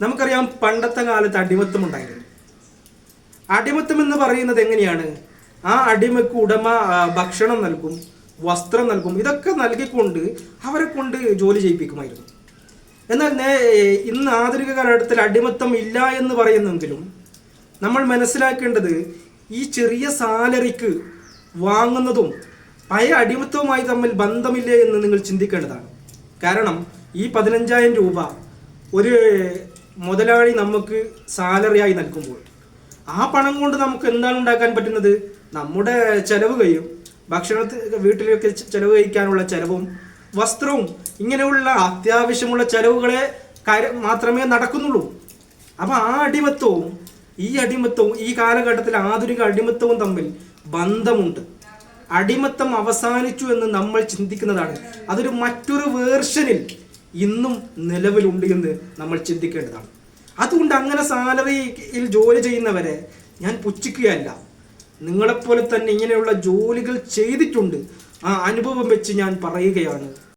നമുക്കറിയാം പണ്ടത്തെ കാലത്ത് അടിമത്തം ഉണ്ടായിരുന്നു. അടിമത്തം എന്ന് പറയുന്നത് എങ്ങനെയാണ്? ആ അടിമക്ക് ഉടമ ഭക്ഷണം നൽകും, വസ്ത്രം നൽകും, ഇതൊക്കെ നൽകിക്കൊണ്ട് അവരെ കൊണ്ട് ജോലി ചെയ്യിപ്പിക്കുമായിരുന്നു. എന്നാൽ ഇന്ന് ആധുനിക കാലഘട്ടത്തിൽ അടിമത്തം ഇല്ല എന്ന് പറയുന്നെങ്കിലും നമ്മൾ മനസ്സിലാക്കേണ്ടത് ഈ ചെറിയ സാലറിക്ക് വാങ്ങുന്നതും പഴയ അടിമത്തവുമായി തമ്മിൽ ബന്ധമില്ലേ എന്ന് നിങ്ങൾ ചിന്തിക്കേണ്ടതാണ്. കാരണം ഈ 15,000 രൂപ ഒരു മുതലാളി നമുക്ക് സാലറിയായി നൽകുമ്പോൾ ആ പണം കൊണ്ട് നമുക്ക് എന്താണ് ഉണ്ടാക്കാൻ പറ്റുന്നത്? നമ്മുടെ ചെലവ് കഴിയും, വീട്ടിലൊക്കെ ചെലവ് കഴിക്കാനുള്ള ചെലവും വസ്ത്രവും ഇങ്ങനെയുള്ള അത്യാവശ്യമുള്ള ചെലവുകളെ മാത്രമേ നടക്കുന്നുള്ളൂ. അപ്പം ആ അടിമത്തവും ഈ കാലഘട്ടത്തിൽ ആധുനിക അടിമത്തവും തമ്മിൽ ബന്ധമുണ്ട്. അടിമത്തം അവസാനിച്ചു എന്ന് നമ്മൾ ചിന്തിക്കുന്നതാണ്. അതൊരു മറ്റൊരു വേർഷനിൽ ഇന്നും നിലവിലുണ്ട് എന്ന് നമ്മൾ ചിന്തിക്കേണ്ടതാണ്. അതുകൊണ്ട് അങ്ങനെ സാലറിയിൽ ജോലി ചെയ്യുന്നവരെ ഞാൻ പുച്ഛിക്കുകയല്ല. നിങ്ങളെപ്പോലെ തന്നെ ഇങ്ങനെയുള്ള ജോലികൾ ചെയ്തിട്ടുണ്ട്. ആ അനുഭവം വെച്ച് ഞാൻ പറയുകയാണ്.